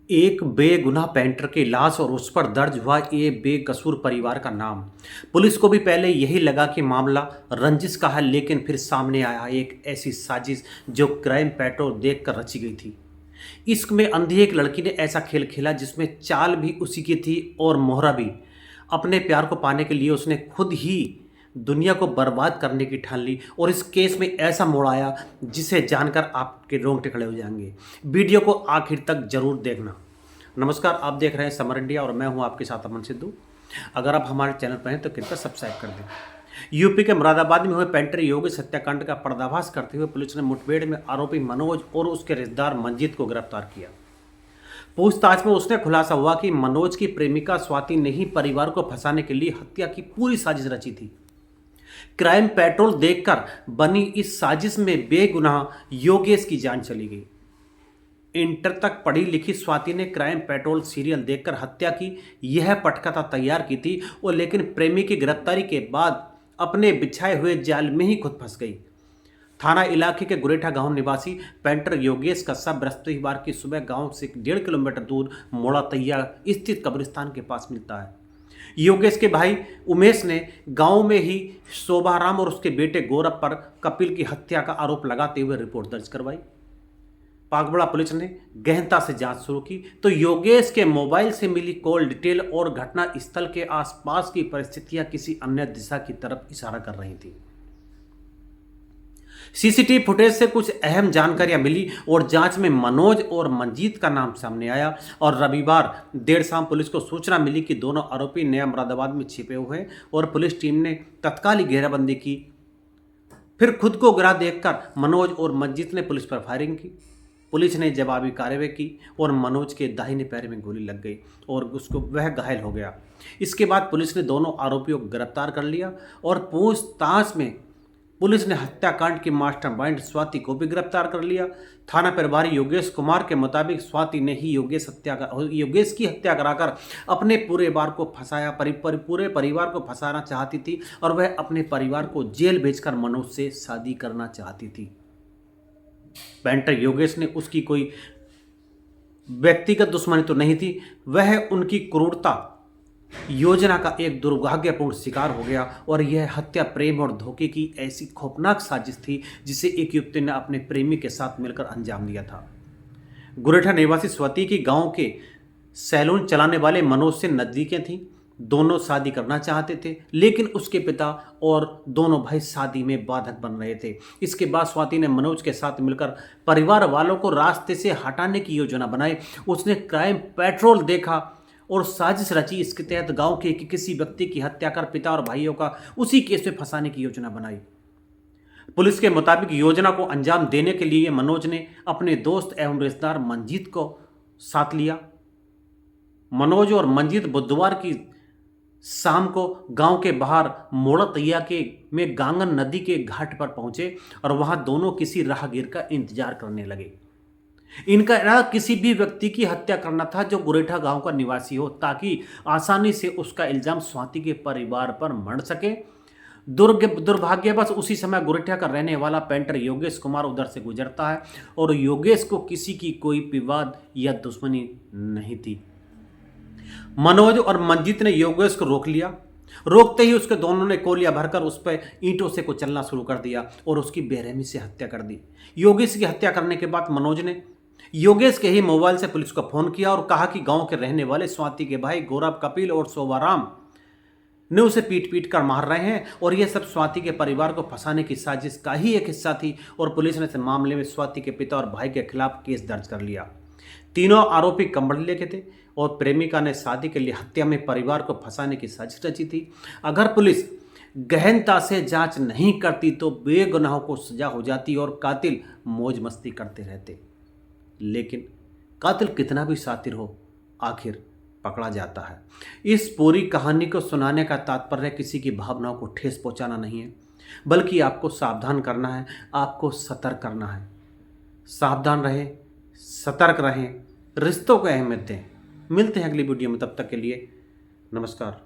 एक बेगुनाह पेंटर की लाश और उस पर दर्ज हुआ ये बेकसूर परिवार का नाम। पुलिस को भी पहले यही लगा कि मामला रंजिश का है, लेकिन फिर सामने आया एक ऐसी साजिश जो क्राइम पेट्रोल देखकर रची गई थी। इश्क में अंधी एक लड़की ने ऐसा खेल खेला जिसमें चाल भी उसी की थी और मोहरा भी। अपने प्यार को पाने के लिए उसने खुद ही दुनिया को बर्बाद करने की ठान ली और इस केस में ऐसा मोड़ आया जिसे जानकर आपके रोंगटे खड़े हो जाएंगे। वीडियो को आखिर तक जरूर देखना। नमस्कार, आप देख रहे हैं समर इंडिया और मैं हूं आपके साथ अमन सिद्धू। अगर आप हमारे चैनल पर हैं तो कृपया सब्सक्राइब कर दें। यूपी के मुरादाबाद में हुए पेंटर योगेश हत्याकांड का पर्दाफाश करते हुए पुलिस ने मुठभेड़ में आरोपी मनोज और उसके रिश्तेदार मंजीत को गिरफ्तार किया। पूछताछ में उसने खुलासा हुआ कि मनोज की प्रेमिका स्वाति ने ही परिवार को फंसाने के लिए हत्या की पूरी साजिश रची थी। क्राइम पेट्रोल देखकर बनी इस साजिश में बेगुनाह योगेश की जान चली गई। इंटर तक पढ़ी लिखी स्वाति ने क्राइम पेट्रोल सीरियल देखकर हत्या की यह पटकथा तैयार की थी और लेकिन प्रेमी की गिरफ्तारी के बाद अपने बिछाए हुए जाल में ही खुद फंस गई। थाना इलाके के गुरेठा गांव निवासी पेंटर योगेश का शव बृहस्पतिवार की सुबह गांव से 1.5 किलोमीटर दूर मोड़ा तैया स्थित कब्रिस्तान के पास मिलता है। योगेश के भाई उमेश ने गांव में ही शोभाराम और उसके बेटे गौरव पर कपिल की हत्या का आरोप लगाते हुए रिपोर्ट दर्ज करवाई। पागबड़ा पुलिस ने गहनता से जांच शुरू की तो योगेश के मोबाइल से मिली कॉल डिटेल और घटना स्थल के आसपास की परिस्थितियां किसी अन्य दिशा की तरफ इशारा कर रही थी। सीसीटीवी फुटेज से कुछ अहम जानकारियां मिली और जांच में मनोज और मंजीत का नाम सामने आया और रविवार देर शाम पुलिस को सूचना मिली कि दोनों आरोपी नया मुरादाबाद में छिपे हुए हैं और पुलिस टीम ने तत्काल घेराबंदी की। फिर खुद को गिरा देखकर मनोज और मंजीत ने पुलिस पर फायरिंग की। पुलिस ने जवाबी कार्रवाई की और मनोज के दाहिने पैर में गोली लग गई और वह घायल हो गया। इसके बाद पुलिस ने दोनों आरोपियों को गिरफ्तार कर लिया और पूछताछ में पुलिस ने हत्याकांड की मास्टरमाइंड स्वाति को भी गिरफ्तार कर लिया। थाना प्रभारी योगेश कुमार के मुताबिक स्वाति ने ही योगेश की हत्या कराकर अपने पूरे परिवार को फंसाया पूरे परिवार को फंसाना चाहती थी और वह अपने परिवार को जेल भेजकर मनोज से शादी करना चाहती थी। पेंटर योगेश ने उसकी कोई व्यक्तिगत दुश्मनी तो नहीं थी, वह उनकी क्रूरता योजना का एक दुर्भाग्यपूर्ण शिकार हो गया और यह हत्या प्रेम और धोखे की ऐसी खौफनाक साजिश थी जिसे एक युवती ने अपने प्रेमी के साथ मिलकर अंजाम दिया था। गुरेठा निवासी स्वाति की गांव के सैलून चलाने वाले मनोज से नजदीकें थीं। दोनों शादी करना चाहते थे लेकिन उसके पिता और दोनों भाई शादी में बाधक बन रहे थे। इसके बाद स्वाति ने मनोज के साथ मिलकर परिवार वालों को रास्ते से हटाने की योजना बनाई। उसने क्राइम पेट्रोल देखा और साजिश रची। इसके तहत गांव के किसी व्यक्ति की हत्या कर पिता और भाइयों का उसी केस में फंसाने की योजना बनाई। पुलिस के मुताबिक योजना को अंजाम देने के लिए मनोज ने अपने दोस्त एवं रिश्तेदार मंजीत को साथ लिया। मनोज और मंजीत बुधवार की शाम को गांव के बाहर मोड़ा तैया में गांगन नदी के घाट पर पहुंचे और वहां दोनों किसी राहगीर का इंतजार करने लगे। इनका इरादा किसी भी व्यक्ति की हत्या करना था जो गुरेठा गांव का निवासी हो, ताकि आसानी से उसका इल्जाम स्वाति के परिवार पर मढ़ सके। दुर्भाग्यवश उसी समय गुरेठा का रहने वाला पेंटर योगेश कुमार उधर से गुजरता है और योगेश को किसी की कोई विवाद या दुश्मनी नहीं थी। मनोज और मंजीत ने योगेश को रोक लिया। रोकते ही उसके दोनों ने कोलिया भरकर उस पर ईंटों से कुचलना शुरू कर दिया और उसकी बेरहमी से हत्या कर दी। योगेश की हत्या करने के बाद मनोज ने योगेश के ही मोबाइल से पुलिस को फोन किया और कहा कि गांव के रहने वाले स्वाति के भाई गौरव, कपिल और शोभाराम ने उसे पीट पीट कर मार रहे हैं और यह सब स्वाति के परिवार को फंसाने की साजिश का ही एक हिस्सा थी। और पुलिस ने इस मामले में स्वाति के पिता और भाई के खिलाफ केस दर्ज कर लिया। तीनों आरोपी कंबड़िले के थे और प्रेमिका ने शादी के लिए हत्या में परिवार को फंसाने की साजिश रची थी। अगर पुलिस गहनता से जांच नहीं करती तो बेगुनाहों को सजा हो जाती और कातिल मौज मस्ती करते रहते। लेकिन कातिल कितना भी शातिर हो, आखिर पकड़ा जाता है। इस पूरी कहानी को सुनाने का तात्पर्य किसी की भावनाओं को ठेस पहुंचाना नहीं है, बल्कि आपको सावधान करना है, आपको सतर्क करना है। सावधान रहें, सतर्क रहें, रिश्तों को अहमियत दें। मिलते हैं अगली वीडियो में, तब तक के लिए नमस्कार।